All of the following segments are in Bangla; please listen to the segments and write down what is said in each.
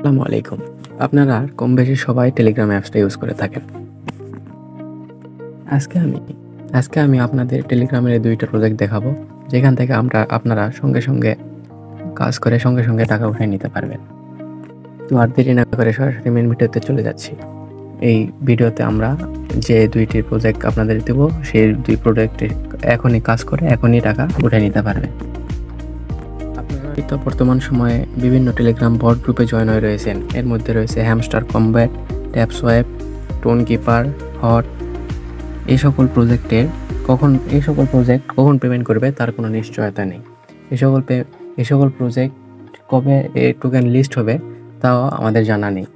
আসসালামু আলাইকুম। আপনারা কম বেশি সবাই টেলিগ্রাম অ্যাপসটা ইউজ করে থাকেন। আজকে আমি আপনাদের টেলিগ্রামের এই ২টা প্রজেক্ট দেখাবো, যেখান থেকে আপনারা সঙ্গে কাজ করে সঙ্গে টাকা উঠায় নিতে পারবেন। তো আর দেরি না করে সরাসরি মেইন ভিডিওতে চলে যাচ্ছি। এই ভিডিওতে আমরা যে ২টি প্রজেক্ট আপনাদের দেব, সেই ২ প্রজেক্টে এখনই কাজ করে এখনই টাকা উঠায় নিতে পারবেন। আপনারা হয়তো বর্তমান সময়ে বিভিন্ন টেলিগ্রাম বট গ্রুপে জয়েন হয়ে রয়েছেন। এর মধ্যে রয়েছে hamster combat, tapswap, tone keeper, hot. এই সকল প্রজেক্ট কখন পেমেন্ট করবে তার কোনো নিশ্চয়তা নেই। এই সকল প্রজেক্ট কবে টোকেন লিস্ট হবে তাও আমাদের জানা নেই।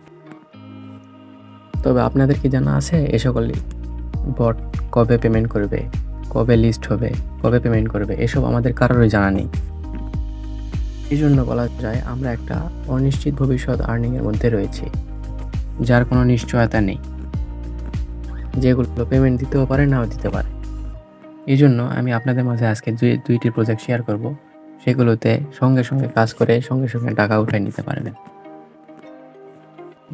তবে আপনাদের কি জানা আছে এই সকল বট কবে পেমেন্ট করবে, কবে লিস্ট হবে, কবে পেমেন্ট করবে, এসব আমাদের কারোরই জানা নেই। এই জন্য বলা যায় আমরা একটা অনিশ্চিত ভবিষ্যৎ আর্নিংয়ের মধ্যে রয়েছি, যার কোনো নিশ্চয়তা নেই, যেগুলো পেমেন্ট দিতেও পারে নাও দিতে পারে। এই জন্য আমি আপনাদের মাঝে আজকে ২টি প্রজেক্ট শেয়ার করব, সেগুলোতে সঙ্গে কাজ করে সঙ্গে টাকা উঠায় নিতে পারবেন।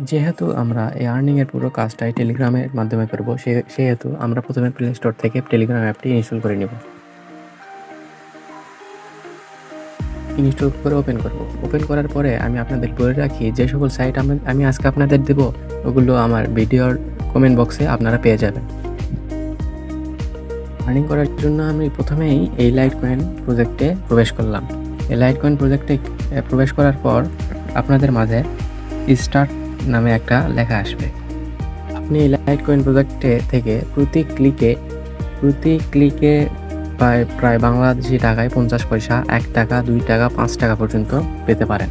যেহেতু আমরা এই আর্নিংয়ের পুরো কাজটাই টেলিগ্রামের মাধ্যমে করব, সেহেতু আমরা প্রথমে প্লে স্টোর থেকে টেলিগ্রাম অ্যাপটি ইনস্টল করে নেব। ইনস্টল করে ওপেন করার পরে আমি আপনাদের বলে রাখি, যে সকল সাইট আমি আজকে আপনাদের দেব ওগুলো আমার ভিডিওর কমেন্ট বক্সে আপনারা পেয়ে যাবেন। আর্নিং করার জন্য আমি প্রথমেই এই লাইটকয়েন প্রজেক্টে প্রবেশ করলাম। এই লাইটকয়েন প্রজেক্টে প্রবেশ করার পর আপনাদের মাঝে স্টার্ট নামে একটা লেখা আসবে। আপনি এই লাইটকয়েন প্রজেক্টে থেকে প্রতি ক্লিকে প্রায় বাংলাদেশি টাকায় 50 পয়সা, 1 টাকা, 2 টাকা, 5 টাকা পর্যন্ত পেতে পারেন।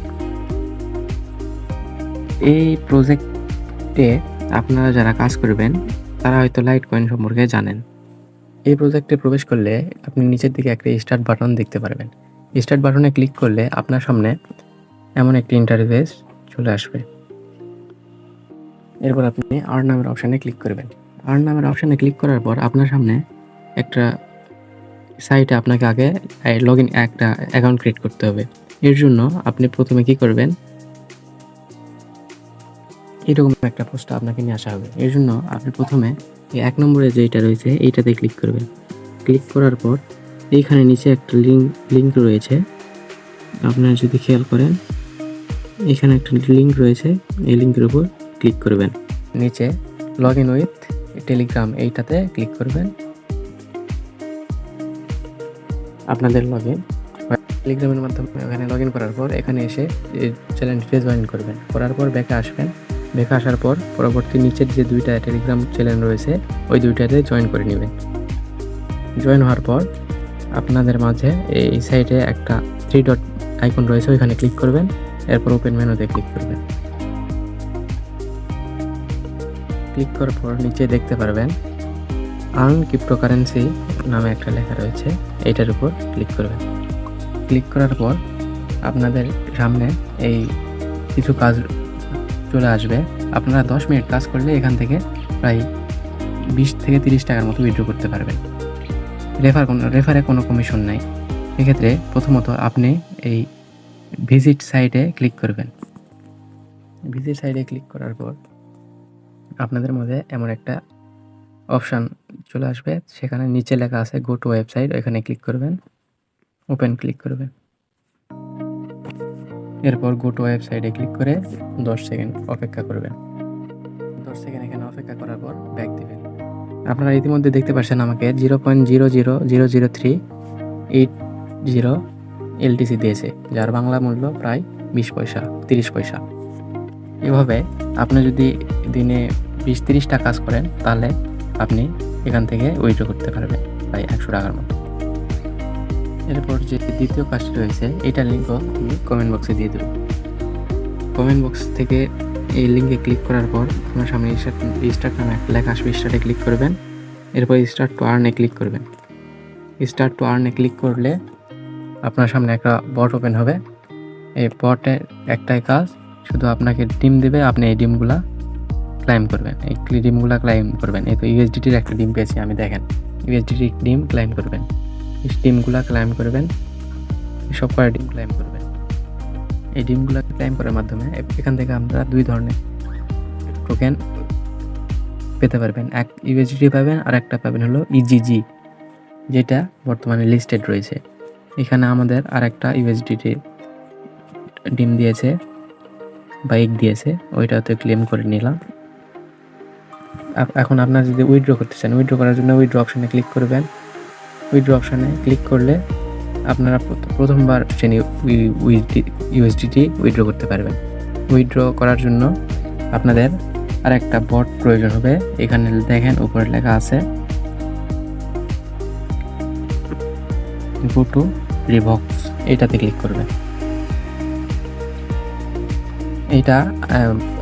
এই প্রজেক্টে আপনারা যারা কাজ করবেন তারা হয়তো লাইটকয়েন সম্পর্কে জানেন। এই প্রজেক্টে প্রবেশ করলে আপনি নিচের দিকে একটা স্টার্ট বাটন দেখতে পারবেন। স্টার্ট বাটনে ক্লিক করলে আপনার সামনে এমন একটি ইন্টারফেস চলে আসবে। এরপর আপনি আর্ন নামের অপশানে ক্লিক করবেন। আর্ন নামের অপশানে ক্লিক করার পর আপনার সামনে একটা সাইটে আপনাকে আগে একটা অ্যাকাউন্ট ক্রিয়েট করতে হবে। এর জন্য আপনি প্রথমে কি করবেন, এরকম একটা পোস্ট আপনাকে নিয়ে আসা হবে। এর জন্য আপনি প্রথমে এই 1 নম্বরে যেটা রয়েছে এইটাতে ক্লিক করবেন। ক্লিক করার পর এইখানে নিচে একটা লিঙ্ক রয়েছে, আপনারা যদি খেয়াল করেন এখানে একটা লিঙ্ক রয়েছে, এই লিঙ্কের উপর ক্লিক করবেন। নিচে লগ ইন উইথ টেলিগ্রাম এইটাতে ক্লিক করবেন। আপনাদের টেলিগ্রামের মাধ্যমে এখানে লগ ইন করার পর এখানে এসে চ্যানেলটিতে জয়েন করবেন। করার পর ব্যাকে আসবেন। ব্যাকে আসার পর পরবর্তী নিচের যে 2টা টেলিগ্রাম চ্যানেল রয়েছে ওই 2টাতে জয়েন করে নেবেন। জয়েন হওয়ার পর আপনাদের মাঝে এই সাইডে একটা 3 ডট আইকন রয়েছে, ওইখানে ক্লিক করবেন। এরপর ওপেন মেনুতে ক্লিক করবেন। ক্লিক করার পর নিচে দেখতে পারবেন আর্ন ক্রিপ্টোকারেন্সি নামে একটা লেখা রয়েছে, এইটার উপর ক্লিক করবেন। ক্লিক করার পর আপনাদের সামনে এই কিছু কাজ চলে আসবে। আপনারা 10 মিনিট কাজ করলে এখান থেকে প্রায় 20 থেকে 30 টাকার মতো উইথড্র করতে পারবেন। রেফারে কোনো কমিশন নাই। এক্ষেত্রে প্রথমত আপনি এই ভিজিট সাইটে ক্লিক করবেন। ভিজিট সাইটে ক্লিক করার পর আপনাদের মধ্যে এমন একটা অপশান চলে আসবে, সেখানে নিচে লেখা আছে গো টু ওয়েবসাইট, এখানে ক্লিক করবেন। ওপেন ক্লিক করবেন। এরপর গো টু ওয়েবসাইটে ক্লিক করে 10 সেকেন্ড অপেক্ষা করবেন। 10 সেকেন্ড এখানে অপেক্ষা করার পর ব্যাক দিবেন। আপনারা ইতিমধ্যে দেখতে পাচ্ছেন আমাকে 0.00080 LTC দিয়েছে, যার বাংলা মূল্য প্রায় 20 পয়সা, 30 পয়সা। এভাবে আপনি যদি দিনে 20-30টা কাজ করেন তাহলে আপনি এখান থেকে উইথড্র করতে পারবেন প্রায় 100 টাকার মতো। এরপর যে দ্বিতীয় কাজটি রয়েছে এইটার লিঙ্কও আমি কমেন্ট বক্সে দিয়ে দেব। কমেন্ট বক্স থেকে এই লিঙ্কে ক্লিক করার পর আপনার সামনে স্টার্ট নামে একটা লেখা আসবে, স্টার্টে ক্লিক করবেন। এরপর স্টার্ট টু আর্নে ক্লিক করবেন। স্টার্ট টু আর্নে ক্লিক করলে আপনার সামনে একটা বট ওপেন হবে। এই বটের একটাই কাজ, শুধু আপনাকে ডিম দেবে, আপনি এই ডিমগুলা ক্লাইম করবেন। এই তো ইউএসডিটির একটা ডিম পেয়েছি আমি, দেখেন ইউএসডিটির ডিম ক্লাইম করবেন। এই ডিমগুলা ক্লাইম করবেন, সব কটা ডিম ক্লাইম করবেন। এই ডিমগুলো ক্লেম করার মাধ্যমে এখান থেকে আমরা 2 ধরনের টোকেন পেতে পারবেন। এক ইউএসডিটি পাবেন আর একটা পাবেন হলো ইজিজি, যেটা বর্তমানে লিস্টেড রয়েছে। এখানে আমাদের আরেকটা ইউএসডিটি ডিম দিয়েছে বা এগ দিয়েছে, ওইটাতে ক্লেম করে নিলাম। এখন আপনারা যদি উইথড্র করতে চান, উইথড্র করার জন্য উইথড্র অপশানে ক্লিক করবেন। উইথড্র অপশানে ক্লিক করলে আপনারা প্রথমবার ইউএসডিটি উইথড্র করতে পারবেন। উইথড্র করার জন্য আপনাদের আর একটা বট প্রয়োজন হবে। এখানে দেখেন উপরে লেখা আছে গো টু রিভক্স, এটাতে ক্লিক করবেন। এইটা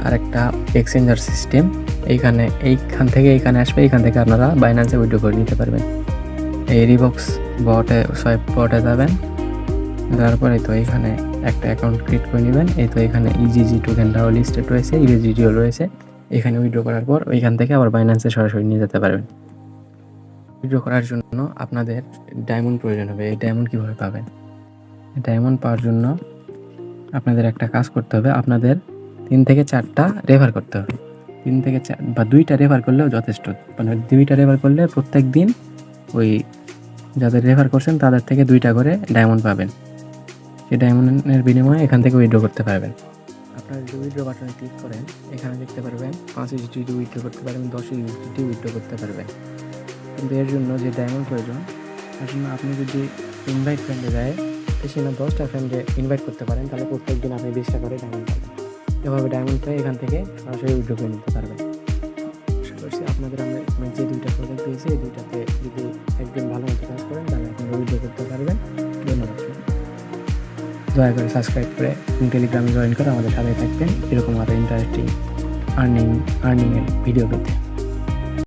আরেকটা এক্সচেঞ্জার সিস্টেম। এইখান থেকে এখানে আসবে, এখান থেকে আপনারা বাইন্যান্সে উইথড্র করে নিতে পারবেন। এই রিভক্স সোয়াইপ বটে যাবেন, তারপরে তো এখানে একটা অ্যাকাউন্ট ক্রিয়েট করে নেবেন। এই তো এখানে ইজিজি টোকেনটাও লিস্টেড রয়েছে, ইউএসডিটিও রয়েছে। এখানে উইথড্র করার পর ওইখান থেকে আবার বাইন্যান্সে সরাসরি নিয়ে যেতে পারবেন। উইথড্র করার জন্য আপনাদের ডায়মন্ড প্রয়োজন হবে। এই ডায়মন্ড কীভাবে পাবেন? ডায়মন্ড পাওয়ার জন্য আপনাদের একটা কাজ করতে হবে, আপনাদের 3 থেকে 4টা রেফার করতে হবে। 3 থেকে 4 বা 2টা রেফার করলেও যথেষ্ট। মানে 2টা রেফার করলে প্রত্যেক দিন ওই যাদের রেফার করছেন তাদের থেকে 2টা করে ডায়মন্ড পাবেন। সেই ডায়মন্ডের বিনিময়ে এখান থেকে উইথড্র করতে পারবেন। আপনারা যদি উইথড্র বাটনে ক্লিক করেন, এখানে দেখতে পারবেন 5 ইউএসডিটি উইথড্র করতে পারবেন, 10 ইউএসডিটি উইথড্র করতে পারবেন। কিন্তু এর জন্য যে ডায়মন্ড প্রয়োজন, তার জন্য আপনি যদি ইনভাইট ফ্রেন্ডে যায়, বেশি না 10টা ফ্রেন্ডে ইনভাইট করতে পারেন, তাহলে প্রত্যেক দিন আপনি 20টা করে ডায়মন্ড পাবেন। এভাবে ডায়মন্ড পেয়ে এখান থেকে সরাসরি উইথড্র করে নিতে পারবেন। আশা করছি আপনাদের আমরা যে 2টা প্রোডাক্ট দিয়েছি, এই 2টাতে যদি একদিন ভালো মতো কাজ করেন, তাহলে আপনি উইথড্র করতে পারবেন। ধন্যবাদ। দয়া করে সাবস্ক্রাইব করে টেলিগ্রামে জয়েন করে আমাদের সাথে থাকবেন, এরকম আরও ইন্টারেস্টিং আর্নিংয়ের ভিডিও পেতে।